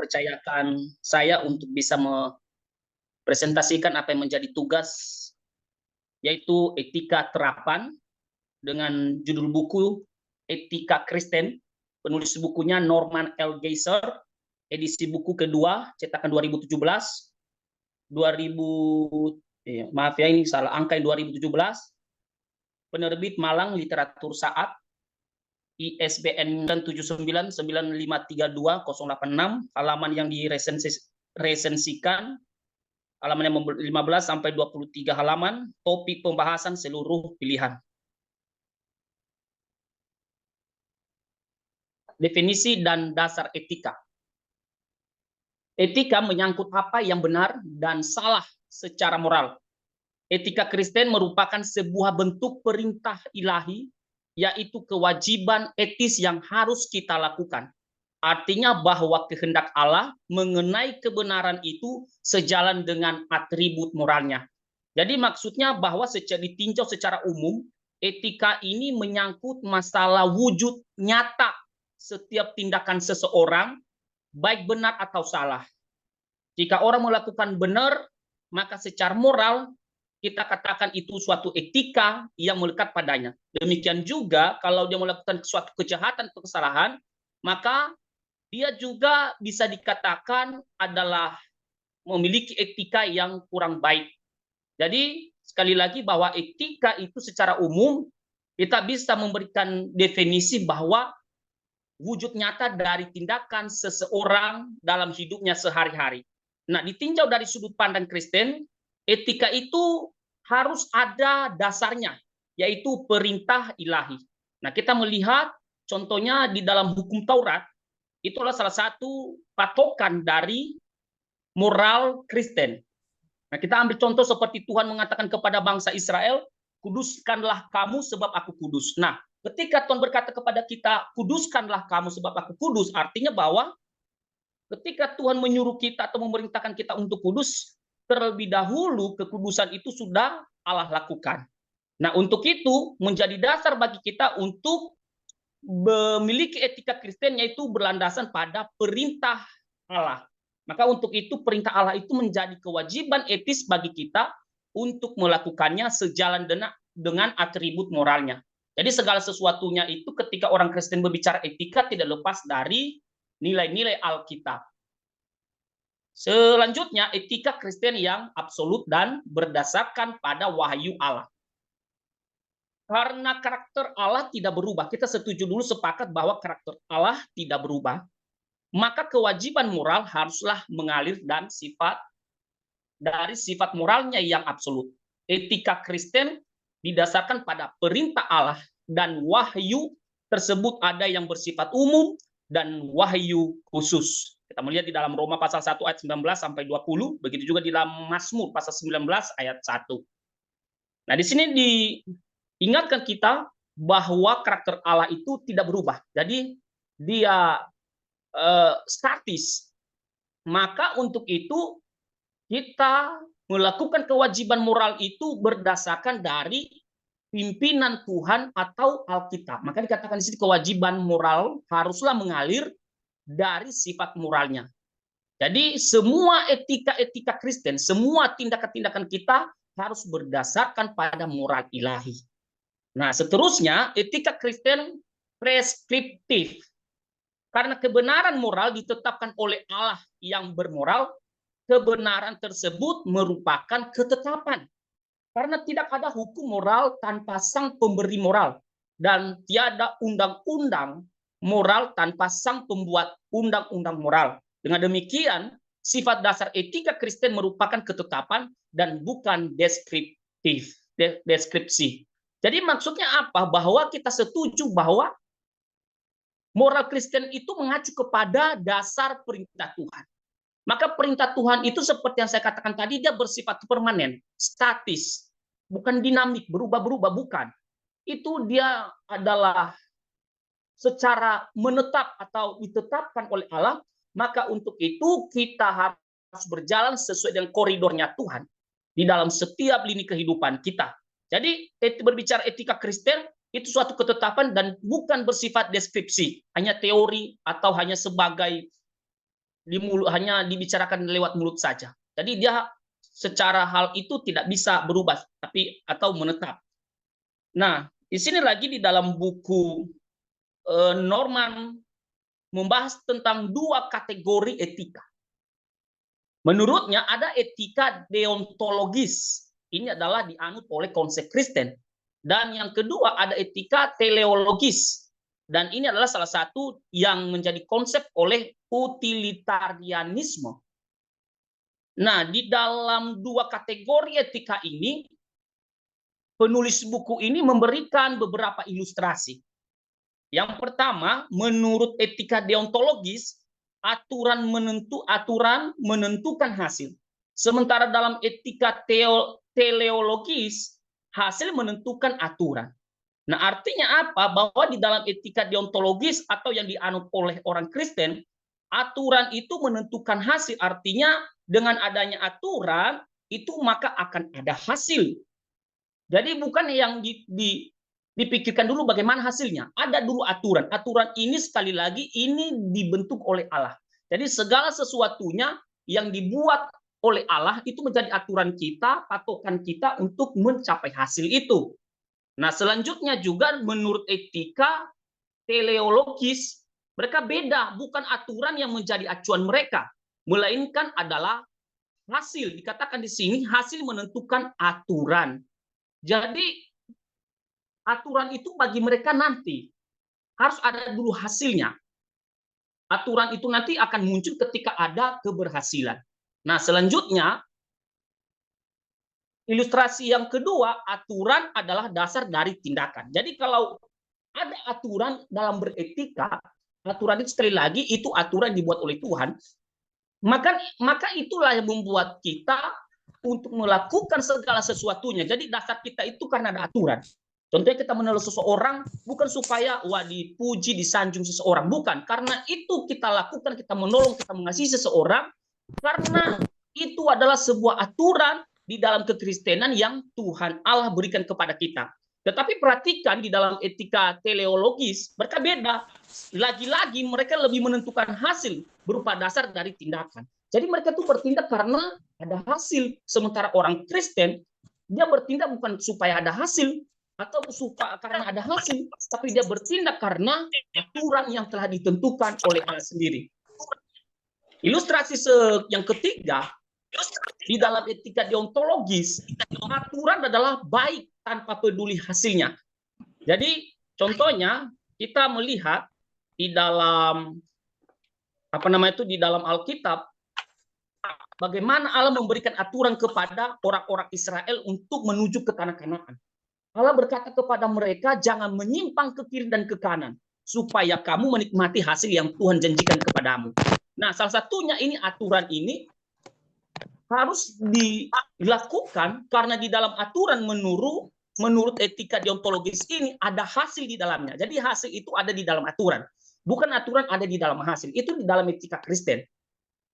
mempercayakan saya untuk bisa mempresentasikan apa yang menjadi tugas, yaitu etika terapan, dengan judul buku Etika Kristen. Penulis bukunya Norman L. Geisler, edisi buku kedua, cetakan 2017. 2000, maaf ya ini salah angka, 2017. Penerbit Malang Literatur Saat, ISBN 97995320086, halaman yang diresensikan halaman yang 15 sampai 23 halaman, topik pembahasan seluruh pilihan. Definisi dan dasar etika. Etika menyangkut apa yang benar dan salah secara moral. Etika Kristen merupakan sebuah bentuk perintah ilahi, yaitu kewajiban etis yang harus kita lakukan. Artinya bahwa kehendak Allah mengenai kebenaran itu sejalan dengan atribut moralnya. Jadi maksudnya bahwa ditinjau secara umum, etika ini menyangkut masalah wujud nyata setiap tindakan seseorang, baik benar atau salah. Jika orang melakukan benar, maka secara moral kita katakan itu suatu etika yang melekat padanya. Demikian juga kalau dia melakukan suatu kejahatan atau kesalahan, maka dia juga bisa dikatakan adalah memiliki etika yang kurang baik. Jadi sekali lagi bahwa etika itu secara umum kita bisa memberikan definisi bahwa wujud nyata dari tindakan seseorang dalam hidupnya sehari-hari. Nah, ditinjau dari sudut pandang Kristen, etika itu harus ada dasarnya, yaitu perintah ilahi. Nah, kita melihat contohnya di dalam hukum Taurat, itulah salah satu patokan dari moral Kristen. Nah, kita ambil contoh seperti Tuhan mengatakan kepada bangsa Israel, kuduskanlah kamu sebab aku kudus. Nah, ketika Tuhan berkata kepada kita, kuduskanlah kamu sebab aku kudus, artinya bahwa ketika Tuhan menyuruh kita atau memerintahkan kita untuk kudus, terlebih dahulu kekudusan itu sudah Allah lakukan. Nah, untuk itu menjadi dasar bagi kita untuk memiliki etika Kristen, yaitu berlandasan pada perintah Allah. Maka untuk itu perintah Allah itu menjadi kewajiban etis bagi kita untuk melakukannya sejalan dengan atribut moralnya. Jadi segala sesuatunya itu ketika orang Kristen berbicara etika tidak lepas dari nilai-nilai Alkitab. Selanjutnya etika Kristen yang absolut dan berdasarkan pada wahyu Allah. Karena karakter Allah tidak berubah, kita setuju dulu sepakat bahwa karakter Allah tidak berubah, maka kewajiban moral haruslah mengalir dan dari sifat moralnya yang absolut. Etika Kristen didasarkan pada perintah Allah dan wahyu tersebut ada yang bersifat umum dan wahyu khusus. Kita melihat di dalam Roma pasal 1 ayat 19 sampai 20, begitu juga di dalam Mazmur pasal 19 ayat 1. Nah, di sini diingatkan kita bahwa karakter Allah itu tidak berubah. Jadi dia statis. Maka untuk itu kita melakukan kewajiban moral itu berdasarkan dari pimpinan Tuhan atau Alkitab. Maka dikatakan di sini kewajiban moral haruslah mengalir dari sifat moralnya. Jadi semua etika-etika Kristen, semua tindakan-tindakan kita harus berdasarkan pada moral ilahi. Nah, seterusnya etika Kristen preskriptif. Karena kebenaran moral ditetapkan oleh Allah yang bermoral, kebenaran tersebut merupakan ketetapan. Karena tidak ada hukum moral tanpa sang pemberi moral. Dan tiada undang-undang moral tanpa sang pembuat undang-undang moral. Dengan demikian, sifat dasar etika Kristen merupakan ketetapan dan bukan deskripsi. Jadi maksudnya apa? Bahwa kita setuju bahwa moral Kristen itu mengacu kepada dasar perintah Tuhan. Maka perintah Tuhan itu seperti yang saya katakan tadi, dia bersifat permanen, statis, bukan dinamik, berubah-berubah, bukan. Itu dia adalah secara menetap atau ditetapkan oleh Allah, maka untuk itu kita harus berjalan sesuai dengan koridornya Tuhan di dalam setiap lini kehidupan kita. Jadi berbicara etika Kristen, itu suatu ketetapan dan bukan bersifat deskripsi, hanya teori atau hanya sebagai hanya dibicarakan lewat mulut saja. Jadi dia secara hal itu tidak bisa berubah atau menetap. Nah, di sini lagi di dalam buku Norman membahas tentang dua kategori etika. Menurutnya ada etika deontologis. Ini adalah dianut oleh konsep Kristen. Dan yang kedua ada etika teleologis. Dan ini adalah salah satu yang menjadi konsep oleh utilitarianisme. Nah, di dalam dua kategori etika ini, penulis buku ini memberikan beberapa ilustrasi. Yang pertama, menurut etika deontologis, aturan menentukan hasil. Sementara dalam etika teleologis, hasil menentukan aturan. Nah, artinya apa? Bahwa di dalam etika deontologis atau yang dianut oleh orang Kristen, aturan itu menentukan hasil. Artinya dengan adanya aturan, itu maka akan ada hasil. Jadi bukan yang dipikirkan dulu bagaimana hasilnya. Ada dulu aturan. Aturan ini sekali lagi ini dibentuk oleh Allah. Jadi segala sesuatunya yang dibuat oleh Allah itu menjadi aturan kita, patokan kita untuk mencapai hasil itu. Nah, selanjutnya juga menurut etika teleologis, mereka beda, bukan aturan yang menjadi acuan mereka, melainkan adalah hasil. Dikatakan di sini hasil menentukan aturan. Jadi aturan itu bagi mereka nanti harus ada dulu hasilnya. Aturan itu nanti akan muncul ketika ada keberhasilan. Nah, selanjutnya ilustrasi yang kedua, aturan adalah dasar dari tindakan. Jadi kalau ada aturan dalam beretika, aturan itu sekali lagi itu aturan dibuat oleh Tuhan, maka itulah yang membuat kita untuk melakukan segala sesuatunya. Jadi dasar kita itu karena ada aturan. Contohnya kita menolong seseorang bukan supaya dipuji, disanjung seseorang, bukan. Karena itu kita lakukan, kita menolong, kita mengasihi seseorang karena itu adalah sebuah aturan di dalam kekristenan yang Tuhan Allah berikan kepada kita. Tetapi perhatikan di dalam etika teleologis, mereka beda. Lagi-lagi mereka lebih menentukan hasil berupa dasar dari tindakan. Jadi mereka tuh bertindak karena ada hasil. Sementara orang Kristen, dia bertindak bukan supaya ada hasil, atau supaya karena ada hasil, tapi dia bertindak karena aturan yang telah ditentukan oleh Allah sendiri. Ilustrasi yang ketiga, di dalam etika deontologis, aturan adalah baik tanpa peduli hasilnya. Jadi contohnya kita melihat di dalam di dalam Alkitab bagaimana Allah memberikan aturan kepada orang-orang Israel untuk menuju ke tanah Kanaan. Allah berkata kepada mereka, jangan menyimpang ke kiri dan ke kanan, supaya kamu menikmati hasil yang Tuhan janjikan kepadamu. Nah, salah satunya ini aturan ini harus dilakukan karena di dalam aturan menurut etika deontologis ini ada hasil di dalamnya. Jadi hasil itu ada di dalam aturan. Bukan aturan ada di dalam hasil. Itu di dalam etika Kristen.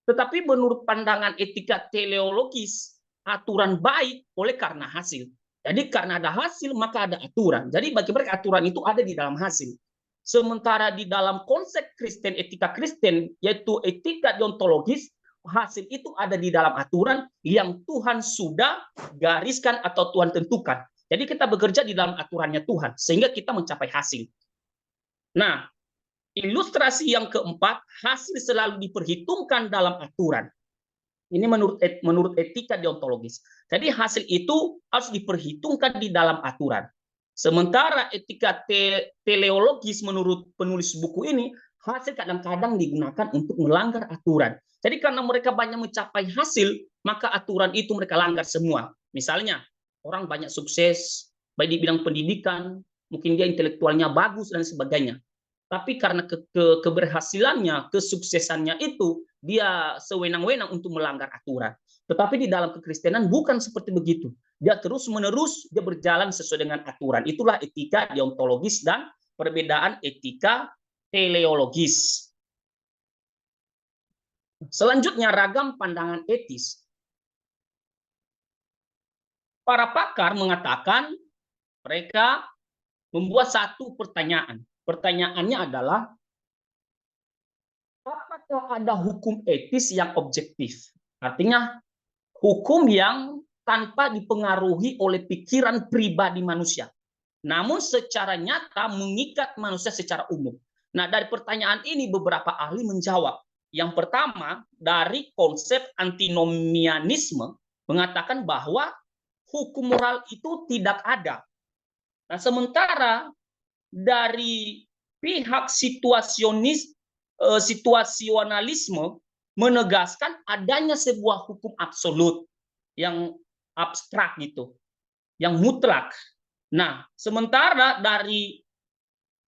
Tetapi menurut pandangan etika teleologis, aturan baik oleh karena hasil. Jadi karena ada hasil maka ada aturan. Jadi bagi mereka aturan itu ada di dalam hasil. Sementara di dalam konsep Kristen, etika Kristen, yaitu etika deontologis, hasil itu ada di dalam aturan yang Tuhan sudah gariskan atau Tuhan tentukan. Jadi kita bekerja di dalam aturannya Tuhan, sehingga kita mencapai hasil. Nah, ilustrasi yang keempat, hasil selalu diperhitungkan dalam aturan. Ini menurut etika deontologis. Jadi hasil itu harus diperhitungkan di dalam aturan. Sementara etika teleologis menurut penulis buku ini, hasil kadang-kadang digunakan untuk melanggar aturan. Jadi karena mereka banyak mencapai hasil, maka aturan itu mereka langgar semua. Misalnya, orang banyak sukses, baik di bidang pendidikan, mungkin dia intelektualnya bagus dan sebagainya. Tapi karena keberhasilannya, kesuksesannya itu, dia sewenang-wenang untuk melanggar aturan. Tetapi di dalam kekristenan bukan seperti begitu. Dia terus-menerus dia berjalan sesuai dengan aturan. Itulah etika deontologis dan perbedaan etika teleologis. Selanjutnya ragam pandangan etis. Para pakar mengatakan mereka membuat satu pertanyaan. Pertanyaannya adalah, apakah apakah ada hukum etis yang objektif? Artinya hukum yang tanpa dipengaruhi oleh pikiran pribadi manusia, namun secara nyata mengikat manusia secara umum. Nah, dari pertanyaan ini beberapa ahli menjawab. Yang pertama, dari konsep antinomianisme mengatakan bahwa hukum moral itu tidak ada. Nah, sementara dari pihak situasionalisme menegaskan adanya sebuah hukum absolut yang abstrak gitu, yang mutlak. Nah, sementara dari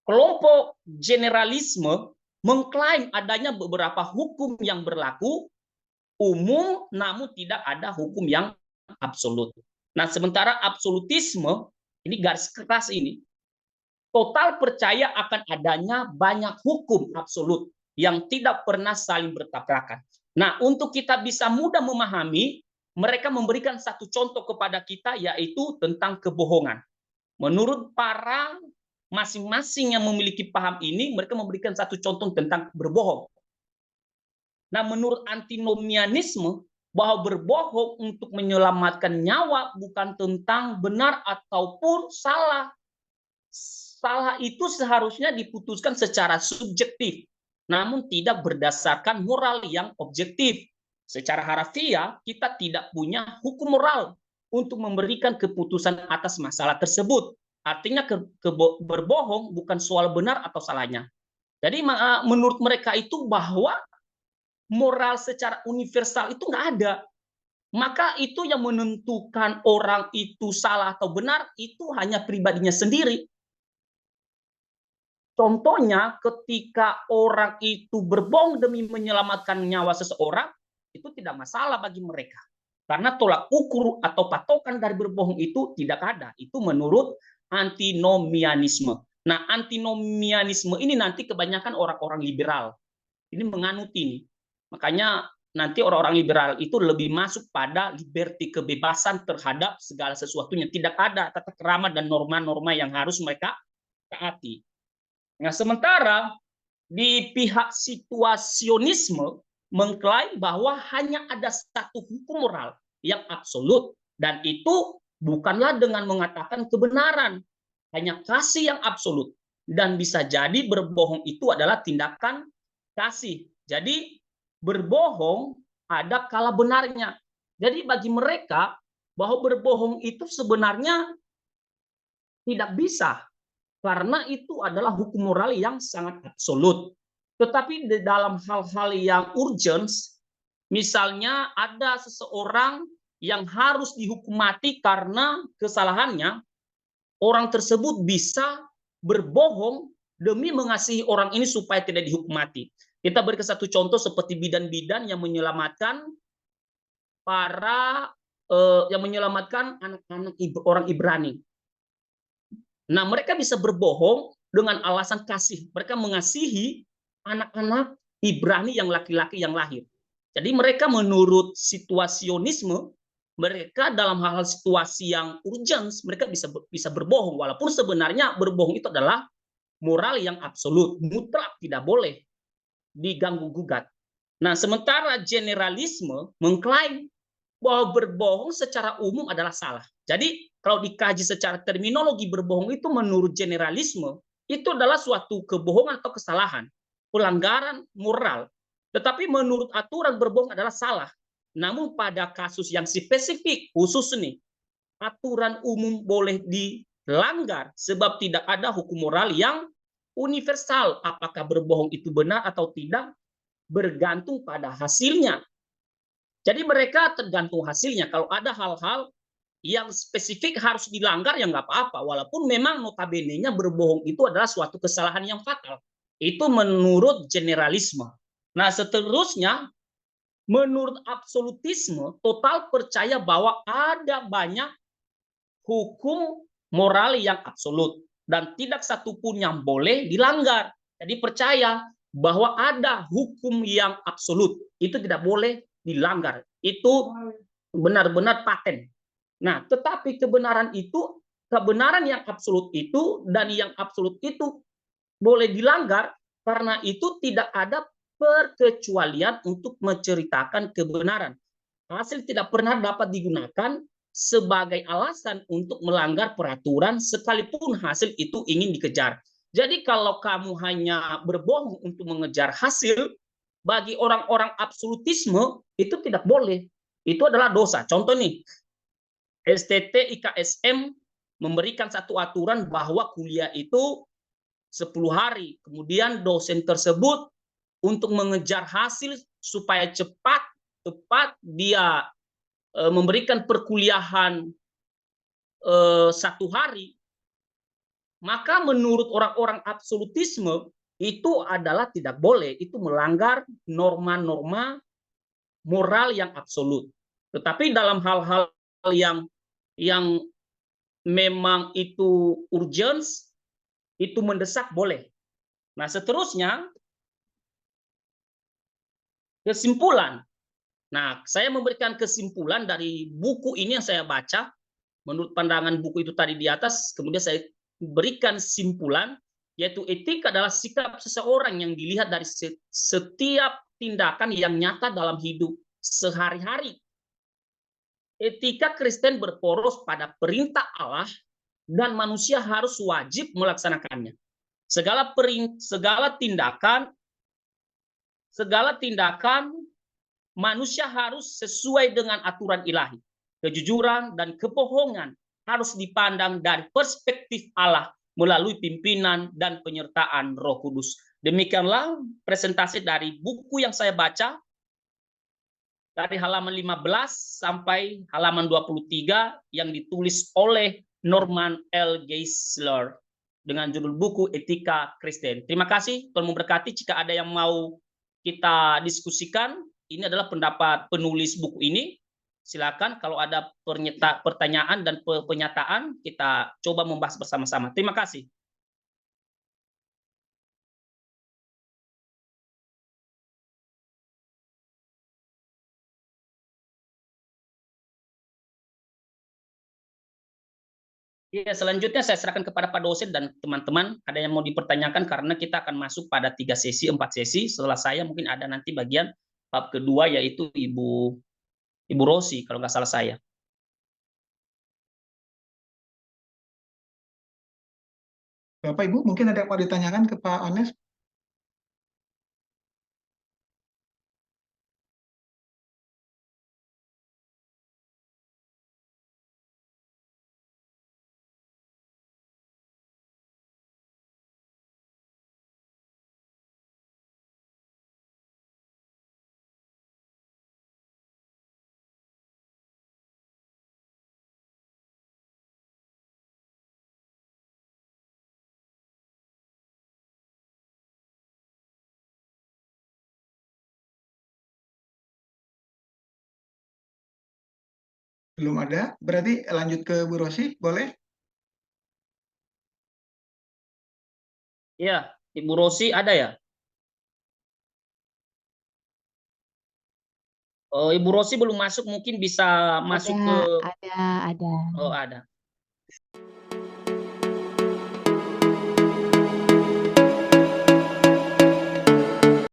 kelompok generalisme mengklaim adanya beberapa hukum yang berlaku umum, namun tidak ada hukum yang absolut. Nah, sementara absolutisme, ini garis keras ini, total percaya akan adanya banyak hukum absolut yang tidak pernah saling bertabrakan. Nah, untuk kita bisa mudah memahami, mereka memberikan satu contoh kepada kita, yaitu tentang kebohongan. Menurut para masing-masing yang memiliki paham ini, mereka memberikan satu contoh tentang berbohong. Nah, menurut antinomianisme, bahwa berbohong untuk menyelamatkan nyawa bukan tentang benar ataupun salah. Salah itu seharusnya diputuskan secara subjektif, namun tidak berdasarkan moral yang objektif. Secara harafiah, kita tidak punya hukum moral untuk memberikan keputusan atas masalah tersebut. Artinya berbohong bukan soal benar atau salahnya. Jadi menurut mereka itu bahwa moral secara universal itu nggak ada. Maka itu yang menentukan orang itu salah atau benar itu hanya pribadinya sendiri. Contohnya ketika orang itu berbohong demi menyelamatkan nyawa seseorang, itu tidak masalah bagi mereka. Karena tolak ukur atau patokan dari berbohong itu tidak ada. Itu menurut antinomianisme. Nah, antinomianisme ini nanti kebanyakan orang-orang liberal. Ini menganut ini. Makanya nanti orang-orang liberal itu lebih masuk pada liberty, kebebasan terhadap segala sesuatunya. Tidak ada tata krama dan norma-norma yang harus mereka taati. Nah, sementara di pihak situasionisme mengklaim bahwa hanya ada satu hukum moral yang absolut, dan itu bukanlah dengan mengatakan kebenaran, hanya kasih yang absolut. Dan bisa jadi berbohong itu adalah tindakan kasih. Jadi berbohong ada kala benarnya. Jadi bagi mereka bahwa berbohong itu sebenarnya tidak bisa, karena itu adalah hukum moral yang sangat absolut. Tetapi di dalam hal-hal yang urgent, misalnya ada seseorang yang harus dihukum mati karena kesalahannya, orang tersebut bisa berbohong demi mengasihi orang ini supaya tidak dihukum mati. Kita berikan satu contoh seperti bidan-bidan yang menyelamatkan anak-anak orang Ibrani. Nah, mereka bisa berbohong dengan alasan kasih. Mereka mengasihi anak-anak Ibrani yang laki-laki yang lahir. Jadi mereka menurut situasionisme, mereka dalam hal-hal situasi yang urgent, mereka bisa berbohong. Walaupun sebenarnya berbohong itu adalah moral yang absolut, mutlak, tidak boleh diganggu-gugat. Nah, sementara generalisme mengklaim bahwa berbohong secara umum adalah salah. Jadi kalau dikaji secara terminologi, berbohong itu menurut generalisme itu adalah suatu kebohongan atau kesalahan, pelanggaran moral. Tetapi menurut aturan berbohong adalah salah. Namun pada kasus yang spesifik, khusus nih, aturan umum boleh dilanggar sebab tidak ada hukum moral yang universal. Apakah berbohong itu benar atau tidak bergantung pada hasilnya. Jadi mereka tergantung hasilnya. Kalau ada hal-hal yang spesifik harus dilanggar, ya nggak apa-apa. Walaupun memang notabene-nya berbohong itu adalah suatu kesalahan yang fatal. Itu menurut generalisme. Nah, seterusnya, menurut absolutisme, total percaya bahwa ada banyak hukum moral yang absolut. Dan tidak satupun yang boleh dilanggar. Jadi percaya bahwa ada hukum yang absolut. Itu tidak boleh dilanggar. Itu benar-benar paten. Nah, tetapi kebenaran yang absolut itu dan yang absolut itu boleh dilanggar karena itu tidak ada perkecualian untuk menceritakan kebenaran. Hasil tidak pernah dapat digunakan sebagai alasan untuk melanggar peraturan sekalipun hasil itu ingin dikejar. Jadi kalau kamu hanya berbohong untuk mengejar hasil, bagi orang-orang absolutisme itu tidak boleh. Itu adalah dosa. Contoh nih, STT IKSM memberikan satu aturan bahwa kuliah itu 10 hari. Kemudian dosen tersebut untuk mengejar hasil supaya tepat dia memberikan perkuliahan 1 hari, maka menurut orang-orang absolutisme itu adalah tidak boleh, itu melanggar norma-norma moral yang absolut. Tetapi dalam hal-hal yang memang itu urgent, itu mendesak boleh. Nah, seterusnya kesimpulan. Nah, saya memberikan kesimpulan dari buku ini yang saya baca. Menurut pandangan buku itu tadi di atas, kemudian saya berikan simpulan, yaitu etika adalah sikap seseorang yang dilihat dari setiap tindakan yang nyata dalam hidup sehari-hari. Etika Kristen berporos pada perintah Allah dan manusia harus wajib melaksanakannya. Segala tindakan manusia harus sesuai dengan aturan ilahi. Kejujuran dan kebohongan harus dipandang dari perspektif Allah melalui pimpinan dan penyertaan Roh Kudus. Demikianlah presentasi dari buku yang saya baca dari halaman 15 sampai halaman 23 yang ditulis oleh Norman L. Geisler dengan judul buku Etika Kristen. Terima kasih, Tuhan memberkati. Jika ada yang mau kita diskusikan, ini adalah pendapat penulis buku ini. Silakan kalau ada pertanyaan dan pernyataan, kita coba membahas bersama-sama. Terima kasih. Ya, selanjutnya saya serahkan kepada Pak dosen dan teman-teman. Ada yang mau dipertanyakan karena kita akan masuk pada 3 sesi, 4 sesi. Setelah saya mungkin ada nanti bagian bab kedua, yaitu Ibu Rosi, kalau nggak salah saya. Bapak Ibu, mungkin ada yang mau ditanyakan ke Pak Ones? Belum ada, berarti lanjut ke Bu Rosi, boleh? Iya, Ibu Rosi ada ya? Oh, Ibu Rosi belum masuk, mungkin bisa masuk ke... Ada. Oh, ada.